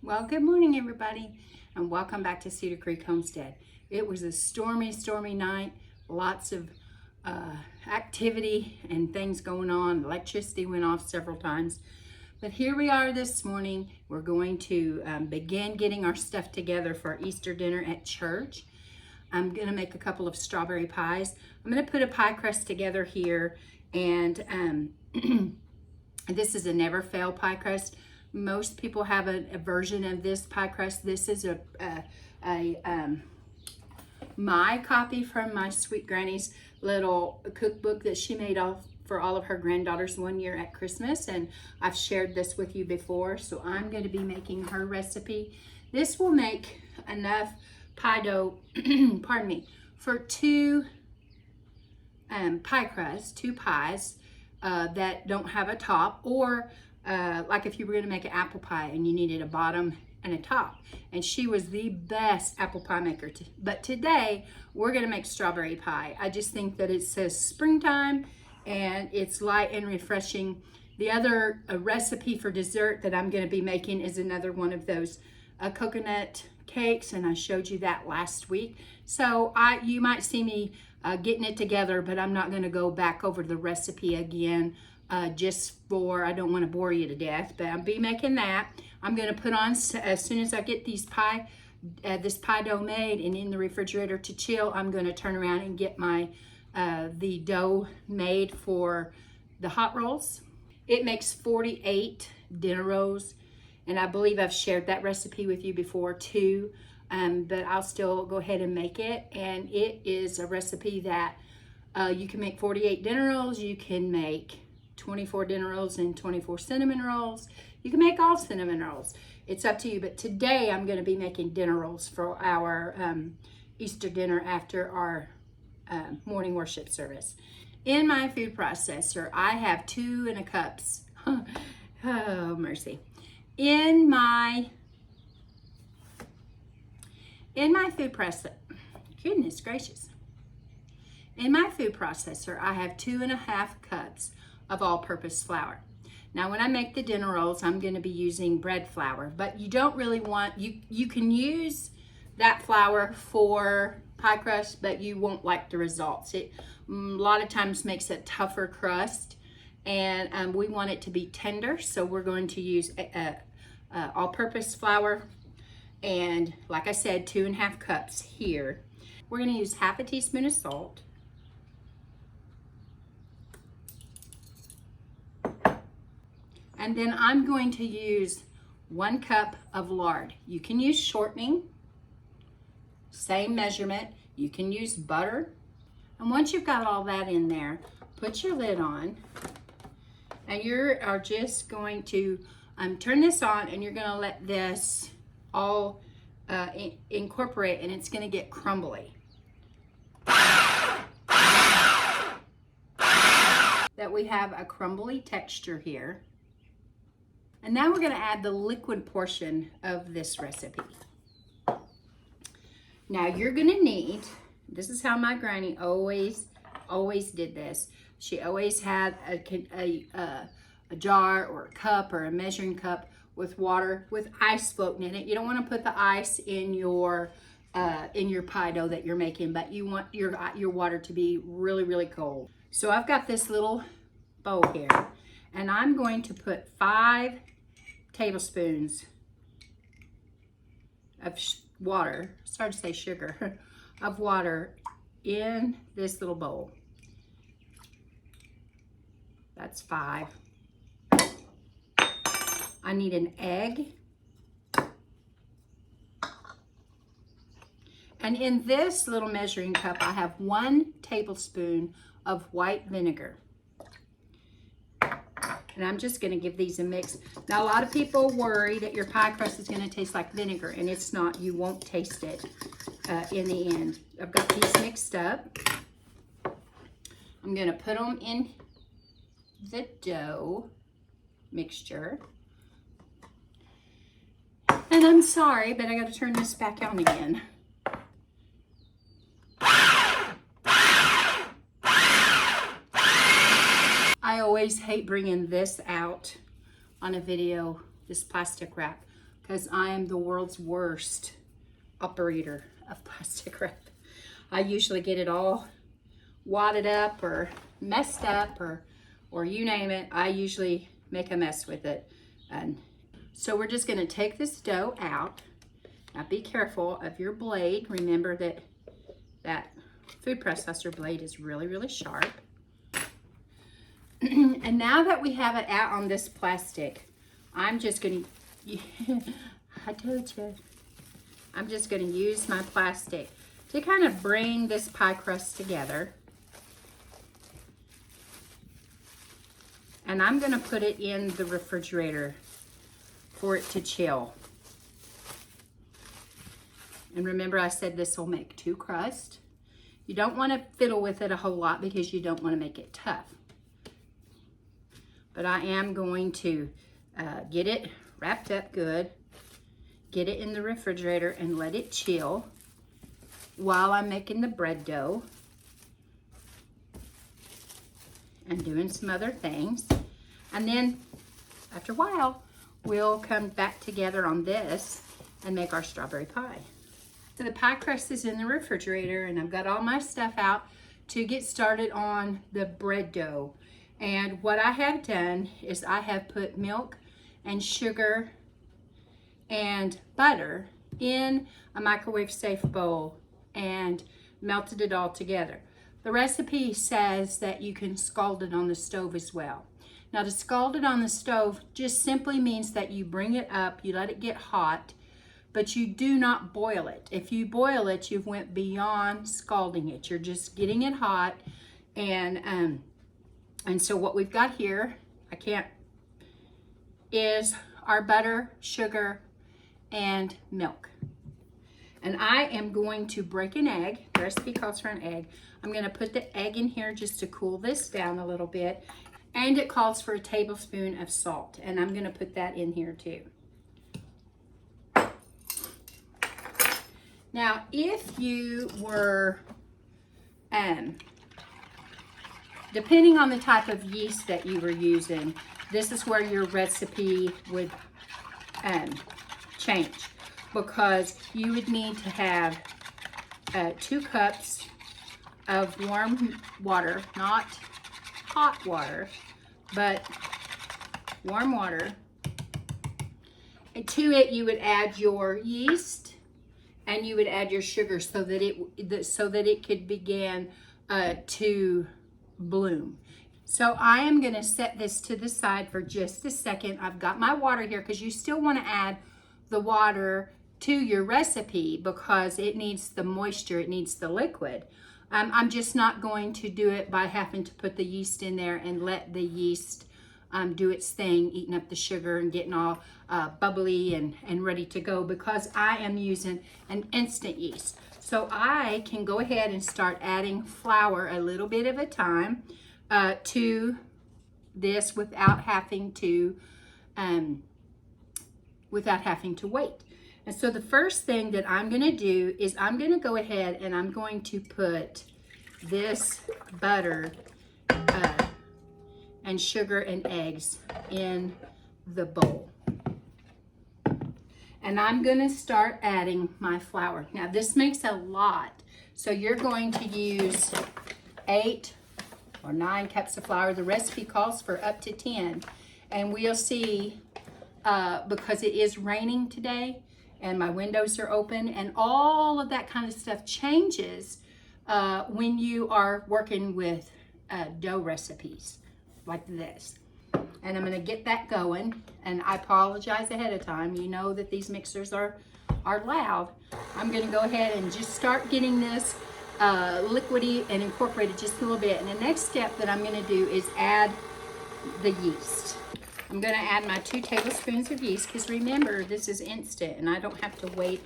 Well, good morning, everybody, and welcome back to Cedar Creek Homestead. It was a stormy night, lots of activity and things going on. Electricity went off several times, but here we are this morning. We're going to begin getting our stuff together for our Easter dinner at church. I'm gonna make a couple of strawberry pies. I'm gonna put a pie crust together here, and this is a never fail pie crust. Most people have a version of this pie crust. This is my copy from my sweet granny's little cookbook that she made for all of her granddaughters one year at Christmas, and I've shared this with you before, so I'm going to be making her recipe. This will make enough pie dough, pardon me, for two pie crusts, two pies that don't have a top, or like if you were going to make an apple pie and you needed a bottom and a top. And she was the best apple pie maker. But today we're going to make strawberry pie. I just think that it says springtime and it's light and refreshing. The other recipe for dessert that I'm going to be making is another one of those coconut cakes, and I showed you that last week. So you might see me getting it together, but I'm not going to go back over the recipe again. I don't want to bore you to death, but I'll be making that. I'm going to put on, as soon as I get this pie dough made and in the refrigerator to chill, I'm going to turn around and get the dough made for the hot rolls. It makes 48 dinner rolls, and I believe I've shared that recipe with you before too, but I'll still go ahead and make it. And it is a recipe that you can make 48 dinner rolls. You can make 24 dinner rolls and 24 cinnamon rolls. You can make all cinnamon rolls. It's up to you. But today I'm going to be making dinner rolls for our Easter dinner after our morning worship service. In my food processor, I have 2 cups. Oh, mercy. In my food processor, goodness gracious. In my food processor, I have 2.5 cups of all-purpose flour. Now, when I make the dinner rolls, I'm going to be using bread flour, but you don't really want, you can use that flour for pie crust, but you won't like the results. It a lot of times makes a tougher crust, and we want it to be tender, so we're going to use all-purpose flour, and like I said, 2.5 cups here. We're going to use half a teaspoon of salt, and then I'm going to use 1 cup of lard. You can use shortening, same measurement. You can use butter. And once you've got all that in there, put your lid on, and you are just going to turn this on, and you're going to let this all incorporate, and it's going to get crumbly. That we have a crumbly texture here. And now we're going to add the liquid portion of this recipe. Now you're going to need, this is how my granny always did this. She always had a jar or a cup or a measuring cup with water with ice floating in it. You don't want to put the ice in your pie dough that you're making, but you want your water to be really cold. So I've got this little bowl here, and I'm going to put 5 tablespoons of water, sorry to say sugar, of water in this little bowl. That's 5. I need an egg. And in this little measuring cup, I have 1 tablespoon of white vinegar. And I'm just going to give these a mix. Now, a lot of people worry that your pie crust is going to taste like vinegar, and it's not. You won't taste it in the end. I've got these mixed up. I'm going to put them in the dough mixture. And I'm sorry, but I got to turn this back on again. I always hate bringing this out on a video, this plastic wrap, because I am the world's worst operator of plastic wrap. I usually get it all wadded up or messed up or you name it. I usually make a mess with it. And so we're just going to take this dough out. Now be careful of your blade. Remember that food processor blade is really, really sharp. And now that we have it out on this plastic, I'm just going to, I told you, I'm just going to use my plastic to kind of bring this pie crust together. And I'm going to put it in the refrigerator for it to chill. And remember, I said this will make 2 crusts. You don't want to fiddle with it a whole lot because you don't want to make it tough. But I am going to get it wrapped up good, get it in the refrigerator and let it chill while I'm making the bread dough and doing some other things. And then after a while, we'll come back together on this and make our strawberry pie. So the pie crust is in the refrigerator and I've got all my stuff out to get started on the bread dough. And what I have done is I have put milk and sugar and butter in a microwave safe bowl and melted it all together. The recipe says that you can scald it on the stove as well. Now to scald it on the stove just simply means that you bring it up, you let it get hot, but you do not boil it. If you boil it, you've went beyond scalding it. You're just getting it hot. And so what we've got here, is our butter, sugar, and milk. And I am going to break an egg. The recipe calls for an egg. I'm going to put the egg in here just to cool this down a little bit. And it calls for a tablespoon of salt. And I'm going to put that in here too. Now, if you were, depending on the type of yeast that you were using, this is where your recipe would change, because you would need to have 2 cups of warm water, not hot water, but warm water. And to it, you would add your yeast and you would add your sugar so that it could begin to bloom. So I am going to set this to the side for just a second. I've got my water here because you still want to add the water to your recipe because it needs the moisture, it needs the liquid. I'm just not going to do it by having to put the yeast in there and let the yeast do its thing, eating up the sugar and getting all bubbly and ready to go, because I am using an instant yeast. So I can go ahead and start adding flour a little bit at a time to this without having to wait. And so the first thing that I'm going to do is I'm going to go ahead and I'm going to put this butter and sugar and eggs in the bowl. And I'm going to start adding my flour. Now this makes a lot, so you're going to use 8 or 9 cups of flour. The recipe calls for up to 10. And we'll see, because it is raining today and my windows are open and all of that kind of stuff changes when you are working with dough recipes like this. And I'm going to get that going, and I apologize ahead of time. You know that these mixers are loud. I'm going to go ahead and just start getting this liquidy and incorporate it just a little bit. And the next step that I'm going to do is add the yeast. I'm going to add my 2 tablespoons of yeast, because remember, this is instant and I don't have to wait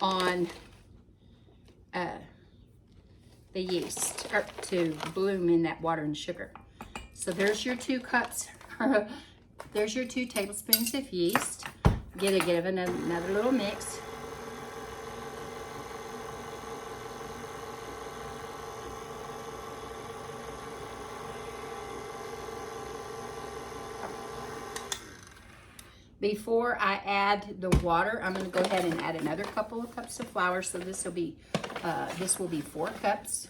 on the yeast to bloom in that water and sugar. So there's your 2 cups, there's your 2 tablespoons of yeast. Give it another little mix. Before I add the water, I'm going to go ahead and add another couple of cups of flour. So this will be 4 cups.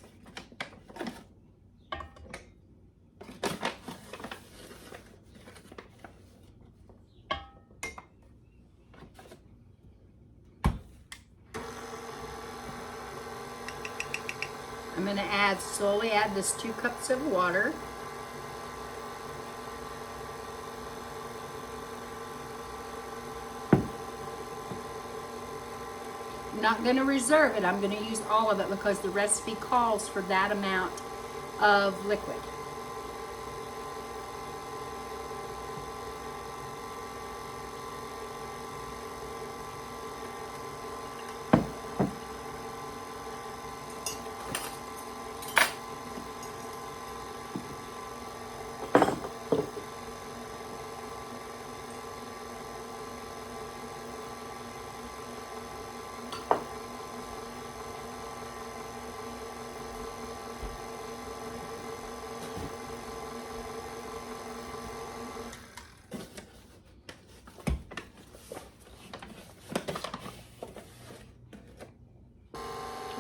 I'm going to slowly add this 2 cups of water. I'm not going to reserve it. I'm going to use all of it because the recipe calls for that amount of liquid.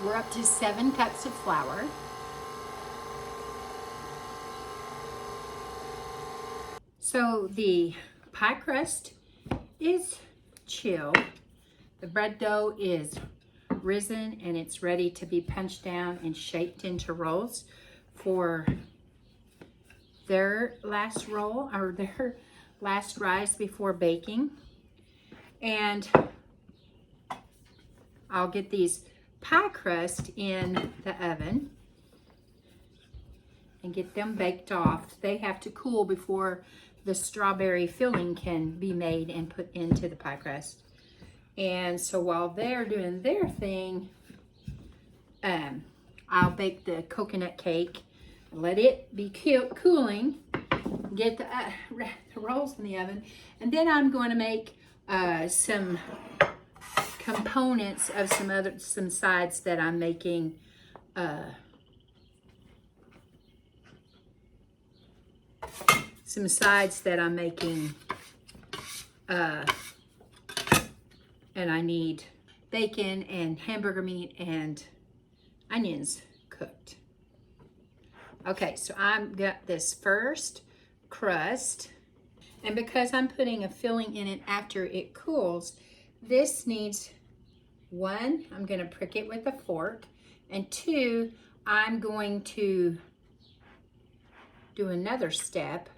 We're up to 7 cups of flour. So the pie crust is chilled. The bread dough is risen and it's ready to be punched down and shaped into rolls for their last roll or their last rise before baking. And I'll get these pie crust in the oven and get them baked off. They have to cool before the strawberry filling can be made and put into the pie crust. And so while they're doing their thing, I'll bake the coconut cake, let it be cooling, get the rolls in the oven, and then I'm going to make some components of some sides that I'm making. Some sides that I'm making, and I need bacon and hamburger meat and onions cooked. Okay, so I've got this first crust, and because I'm putting a filling in it after it cools, this needs 1, I'm going to prick it with a fork, and 2, I'm going to do another step.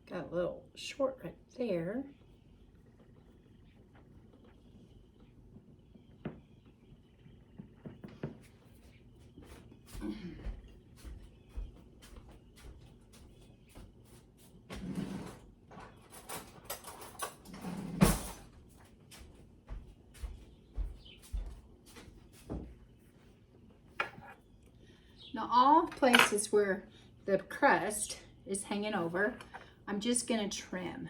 Got a little short right there. Now all places where the crust is hanging over, I'm just going to trim.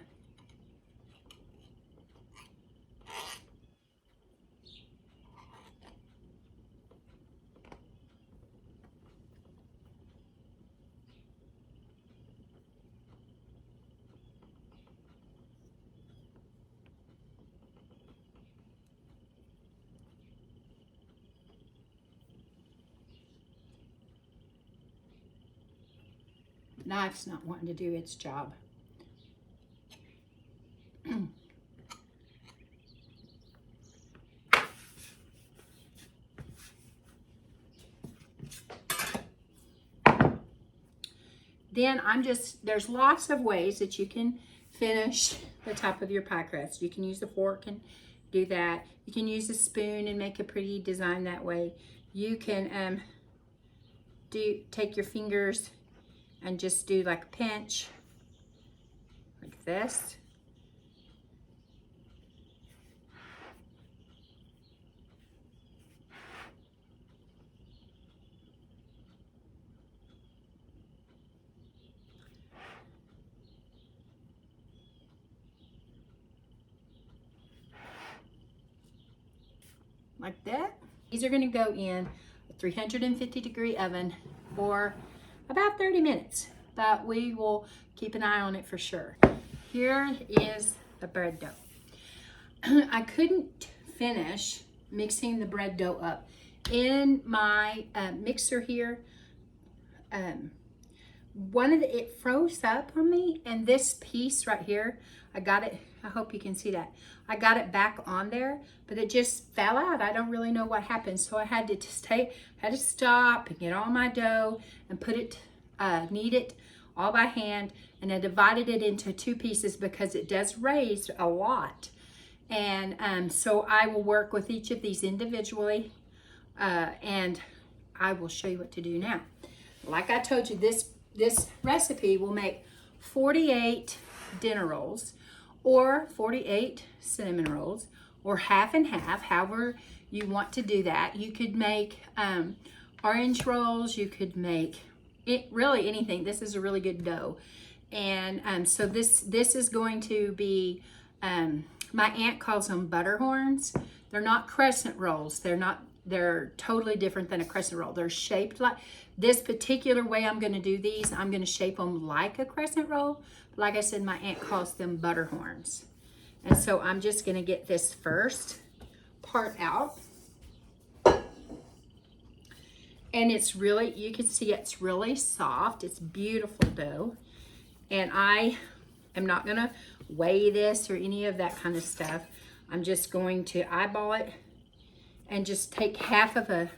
Knife's not wanting to do its job. Then there's lots of ways that you can finish the top of your pie crust. You can use a fork and do that. You can use a spoon and make a pretty design that way. You can take your fingers and just do like a pinch, like this. like that. These are gonna go in a 350-degree oven for about 30 minutes, but we will keep an eye on it for sure. Here is the bread dough. I couldn't finish mixing the bread dough up in my mixer here. It froze up on me, and this piece right here, I got it, I hope you can see that. I got it back on there, but it just fell out. I don't really know what happened. So I had to stop and get all my dough and put it, knead it all by hand. And I divided it into 2 pieces because it does raise a lot. And so I will work with each of these individually, and I will show you what to do now. Like I told you, this recipe will make 48 dinner rolls, or 48 cinnamon rolls, or half and half, however you want to do that. You could make orange rolls, you could make really anything. This is a really good dough. And so this is going to be, my aunt calls them butter horns. They're not crescent rolls. They're totally different than a crescent roll. They're shaped like, this particular way I'm gonna do these, I'm gonna shape them like a crescent roll. Like I said, my aunt calls them butter horns. And so I'm just gonna get this first part out. And it's really, you can see it's really soft. It's beautiful dough. And I am not gonna weigh this or any of that kind of stuff. I'm just going to eyeball it and just take half of it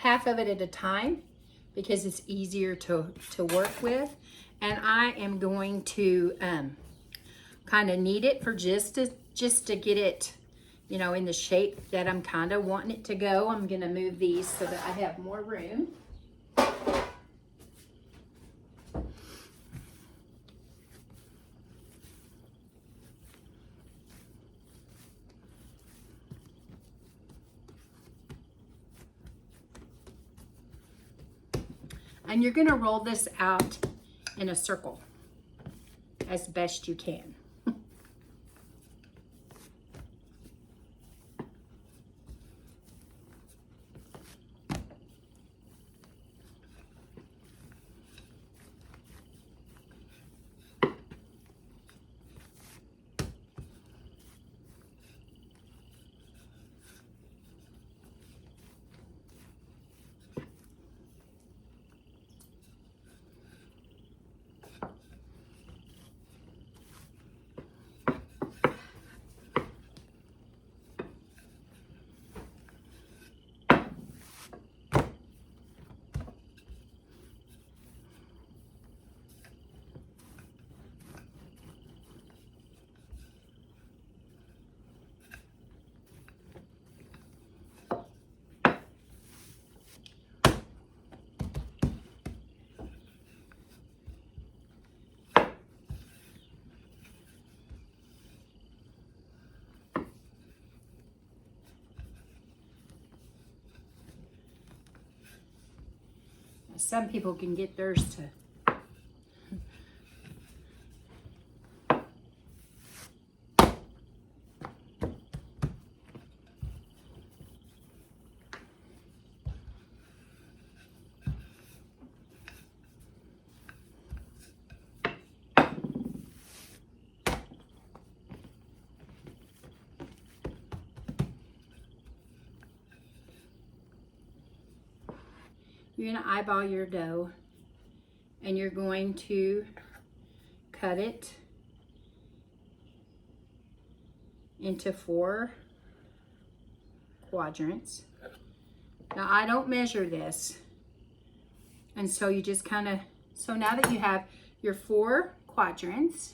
at a time, because it's easier to work with. And I am going to kind of knead it for just to get it, you know, in the shape that I'm kind of wanting it to go. I'm gonna move these so that I have more room. And you're gonna roll this out in a circle as best you can. Some people can get theirs to you're going to eyeball your dough, and you're going to cut it into 4 quadrants. Now I don't measure this, and so you just kind of, so now that you have your 4 quadrants,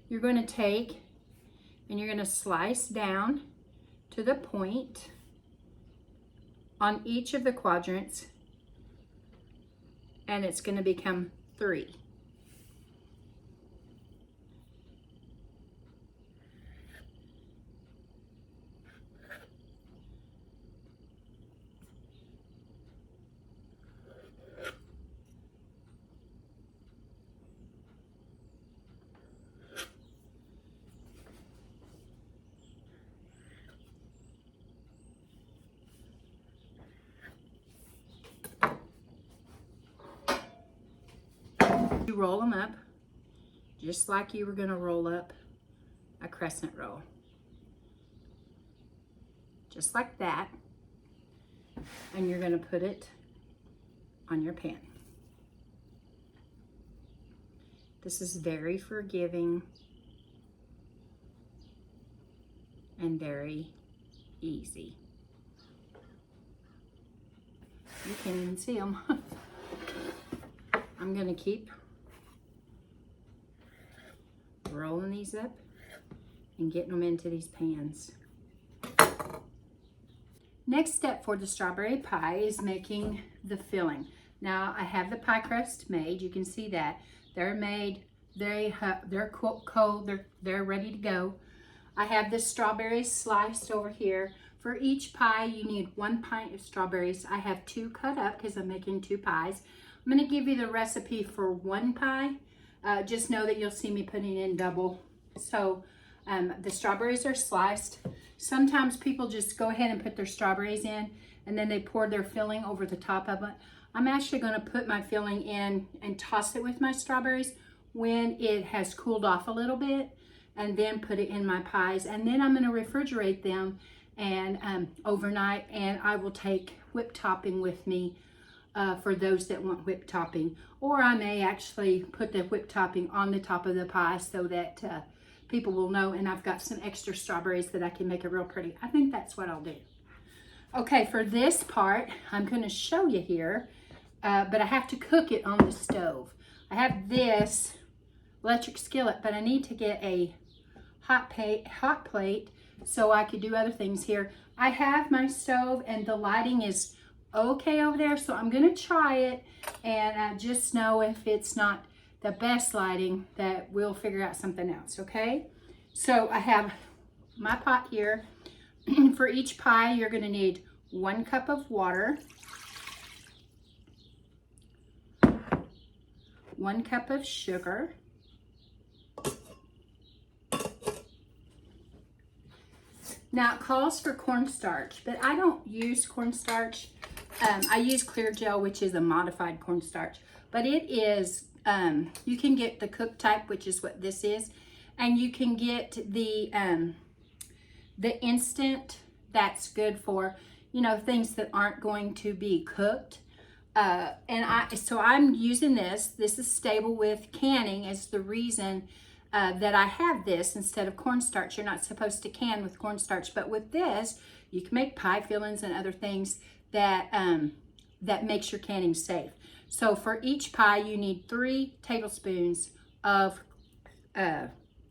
you're going to take and you're going to slice down to the point on each of the quadrants, and it's going to become 3. You roll them up just like you were going to roll up a crescent roll. Just like that. And you're going to put it on your pan. This is very forgiving and very easy. You can't even see them. I'm going to keep rolling these up and getting them into these pans. Next step for the strawberry pie is making the filling. Now I have the pie crust made. You can see that. They're made, they're cold, they're ready to go. I have the strawberries sliced over here. For each pie, you need 1 pint of strawberries. I have 2 cut up because I'm making 2 pies. I'm going to give you the recipe for 1 pie. Just know that you'll see me putting in double. So the strawberries are sliced. Sometimes people just go ahead and put their strawberries in and then they pour their filling over the top of it. I'm actually going to put my filling in and toss it with my strawberries when it has cooled off a little bit, and then put it in my pies. And then I'm going to refrigerate them and overnight, and I will take whipped topping with me for those that want whipped topping. Or I may actually put the whipped topping on the top of the pie so that people will know, and I've got some extra strawberries that I can make it real pretty. I think that's what I'll do. Okay, for this part, I'm going to show you here, but I have to cook it on the stove. I have this electric skillet, but I need to get a hot plate so I could do other things here. I have my stove and the lighting is okay over there, so I'm going to try it, and just know if it's not the best lighting that we'll figure out something else, okay? So I have my pot here. For each pie, you're going to need 1 cup of water, 1 cup of sugar, now it calls for cornstarch, but I don't use cornstarch. I use clear gel, which is a modified cornstarch, but it is, you can get the cook type, which is what this is, and you can get the instant. That's good for, you know, things that aren't going to be cooked. So I'm using this. This is stable with canning, is the reason that I have this instead of cornstarch. You're not supposed to can with cornstarch, but with this, you can make pie fillings and other things that that makes your canning safe. So for each pie, you need 3 tablespoons of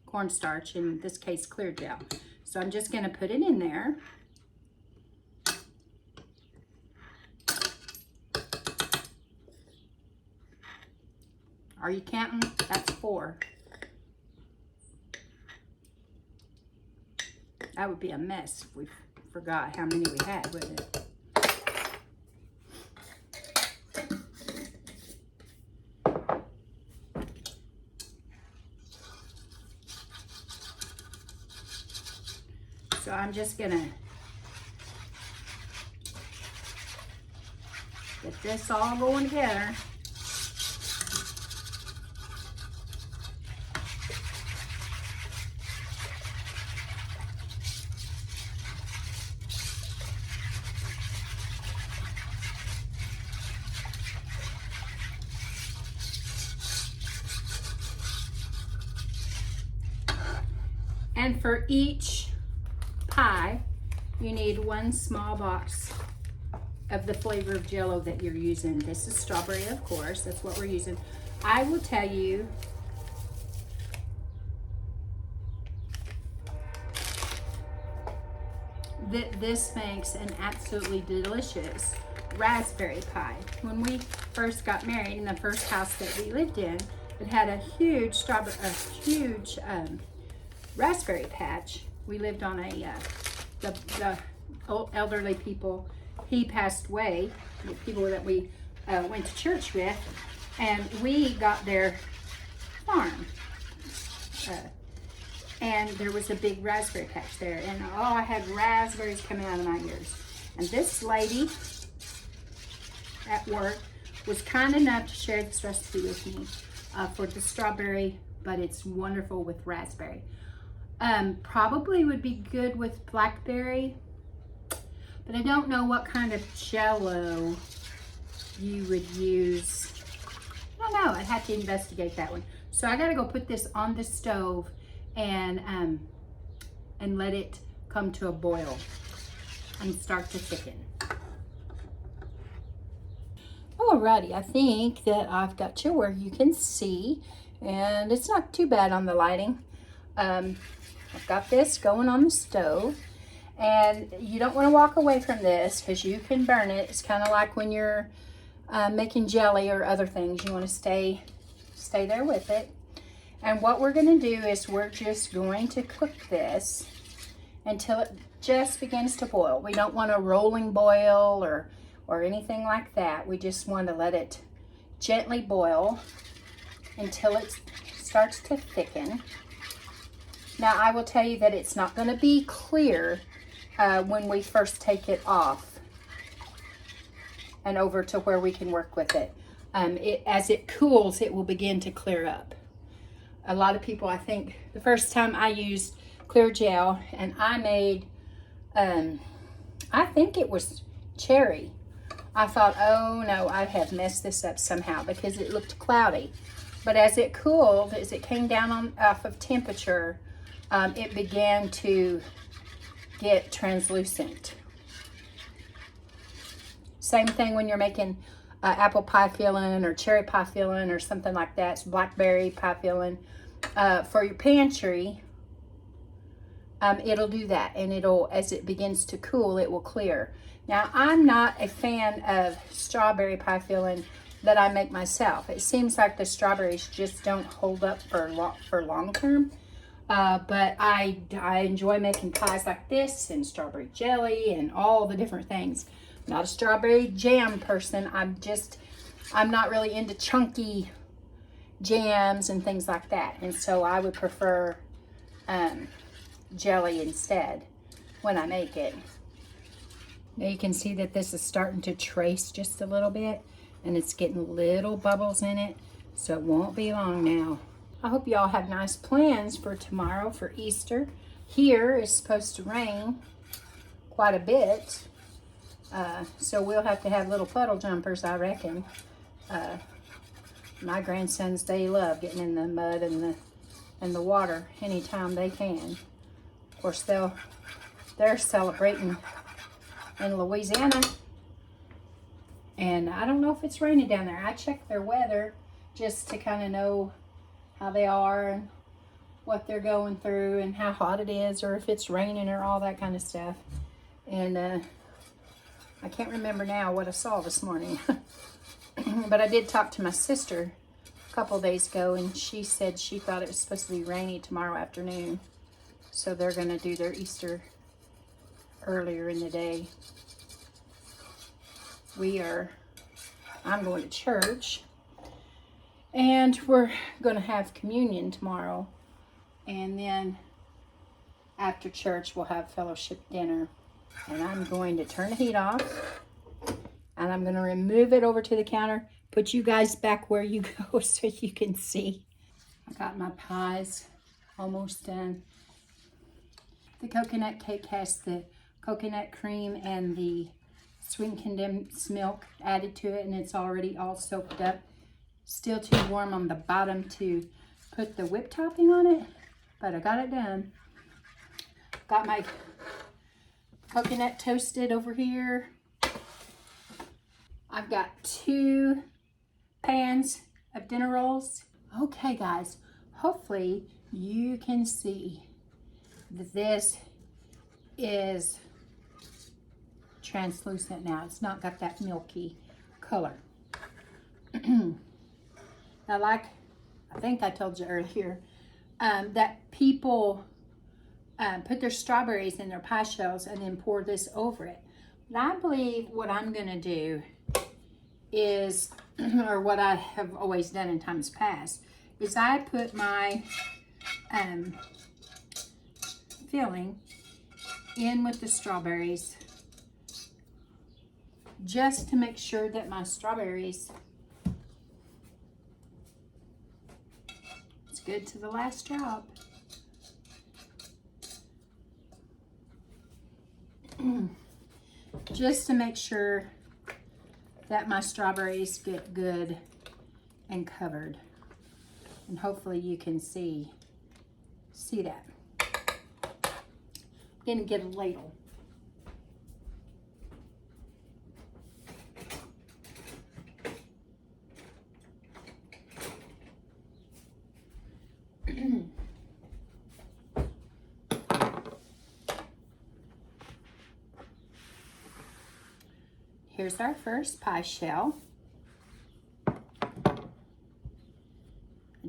cornstarch, in this case, clear gel. So I'm just going to put it in there. Are you counting? That's 4. That would be a mess if we forgot how many we had, wouldn't it? So I'm just gonna get this all going together. And for each pie, you need 1 small box of the flavor of jello that you're using. This is strawberry, of course. That's what we're using. I will tell you that this makes an absolutely delicious raspberry pie. When we first got married, in the first house that we lived in, it had a huge raspberry patch. We lived on the old elderly people. He passed away, the people that we went to church with, and we got their farm. And there was a big raspberry patch there, and oh, I had raspberries coming out of my ears. And this lady at work was kind enough to share this recipe with me. for the strawberry, but it's wonderful with raspberry. Probably would be good with blackberry, but I don't know what kind of jello you would use. I don't know, I'd have to investigate that one. So I gotta go put this on the stove and let it come to a boil and start to thicken. Alrighty, I think that I've got you where you can see, and it's not too bad on the lighting. I've got this going on the stove, and you don't want to walk away from this because you can burn it. It's kind of like when you're making jelly or other things. You want to stay there with it. And what we're going to do is we're just going to cook this until it just begins to boil. We don't want a rolling boil or anything like that. We just want to let it gently boil until it starts to thicken. Now I will tell you that it's not going to be clear when we first take it off and over to where we can work with it. As it cools, it will begin to clear up. A lot of people, I think, the first time I used clear gel and I made, I think it was cherry. I thought, oh no, I have messed this up somehow because it looked cloudy. But as it cooled, as it came down off of temperature, it began to get translucent. Same thing when you're making apple pie filling or cherry pie filling or something like that. It's blackberry pie filling. For your pantry, it'll do that, and it'll, as it begins to cool, it will clear. Now, I'm not a fan of strawberry pie filling that I make myself. It seems like the strawberries just don't hold up for long term. But I enjoy making pies like this and strawberry jelly and all the different things. I'm not a strawberry jam person. I'm not really into chunky jams and things like that. And so I would prefer jelly instead when I make it. Now you can see that this is starting to trace just a little bit, and it's getting little bubbles in it. So it won't be long now. I hope y'all have nice plans for tomorrow for Easter. Here it's supposed to rain quite a bit. So we'll have to have little puddle jumpers, I reckon. My grandsons, they love getting in the mud and the water anytime they can. Of course, they're celebrating in Louisiana. And I don't know if it's raining down there. I checked their weather just to kind of know how they are and what they're going through and how hot it is, or if it's raining or all that kind of stuff. And I can't remember now what I saw this morning. But I did talk to my sister a couple days ago, and she said she thought it was supposed to be rainy tomorrow afternoon. So they're going to do their Easter earlier in the day. I'm going to church. And we're going to have communion tomorrow. And then after church, we'll have fellowship dinner. And I'm going to turn the heat off. And I'm going to remove it over to the counter. Put you guys back where you go so you can see. I got my pies almost done. The coconut cake has the coconut cream and the sweetened condensed milk added to it. And it's already all soaked up. Still too warm on the bottom to put the whipped topping on it, but I got it done. Got my coconut toasted over here. I've got 2 pans of dinner rolls. Okay, guys, hopefully you can see that this is translucent now. It's not got that milky color. Now, like I think I told you earlier, that people put their strawberries in their pie shells and then pour this over it. But I believe what I'm going to do is, or what I have always done in times past, is I put my filling in with the strawberries just to make sure that my strawberries good to the last drop. Just to make sure that my strawberries get good and covered. And hopefully you can see that. I'm gonna get a ladle. Here's our first pie shell. I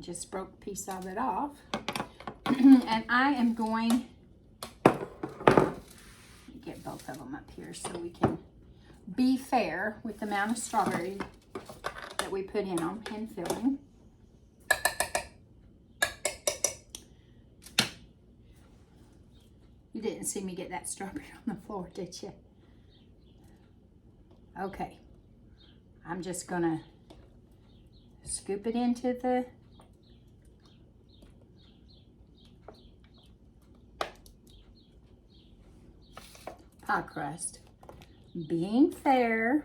just broke a piece of it off. And I am going to get both of them up here so we can be fair with the amount of strawberry that we put in them in filling. You didn't see me get that strawberry on the floor, did you? Okay, I'm just gonna scoop it into the pie crust, being fair.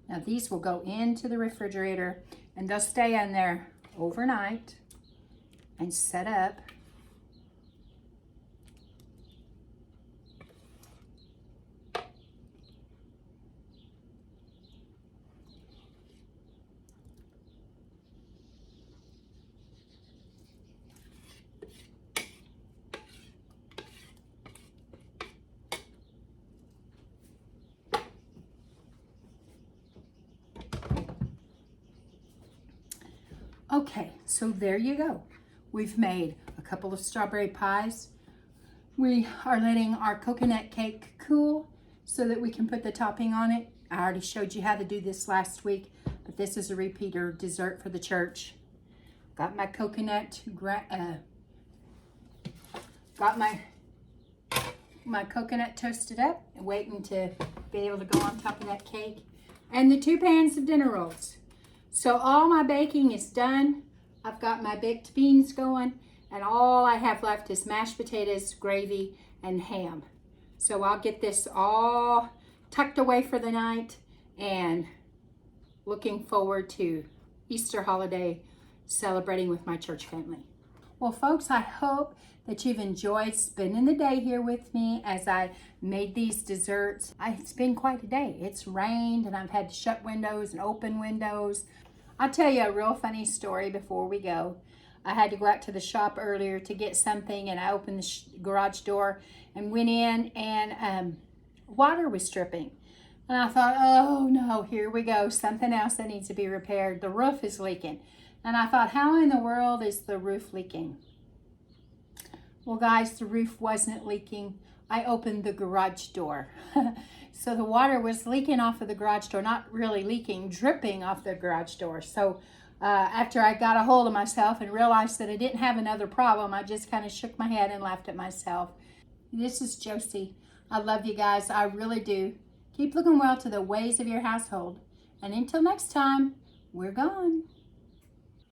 Now these will go into the refrigerator and they'll stay in there overnight and set up. Okay, so there you go. We've made a couple of strawberry pies. We are letting our coconut cake cool so that we can put the topping on it. I already showed you how to do this last week, but this is a repeater dessert for the church. Got my coconut, got my coconut toasted up and waiting to be able to go on top of that cake. And the 2 pans of dinner rolls. So all my baking is done. I've got my baked beans going, and all I have left is mashed potatoes, gravy, and ham. So I'll get this all tucked away for the night and looking forward to Easter holiday celebrating with my church family. Well, folks, I hope that you've enjoyed spending the day here with me as I made these desserts. It's been quite a day. It's rained and I've had to shut windows and open windows. I'll tell you a real funny story before we go. I had to go out to the shop earlier to get something, and I opened the garage door and went in, and water was dripping. And I thought, oh no, here we go. Something else that needs to be repaired. The roof is leaking. And I thought, how in the world is the roof leaking? Well, guys, the roof wasn't leaking. I opened the garage door. So the water was leaking off of the garage door, not really leaking, dripping off the garage door. So after I got a hold of myself and realized that I didn't have another problem, I just kind of shook my head and laughed at myself. This is Josie. I love you guys. I really do. Keep looking well to the ways of your household. And until next time, we're gone.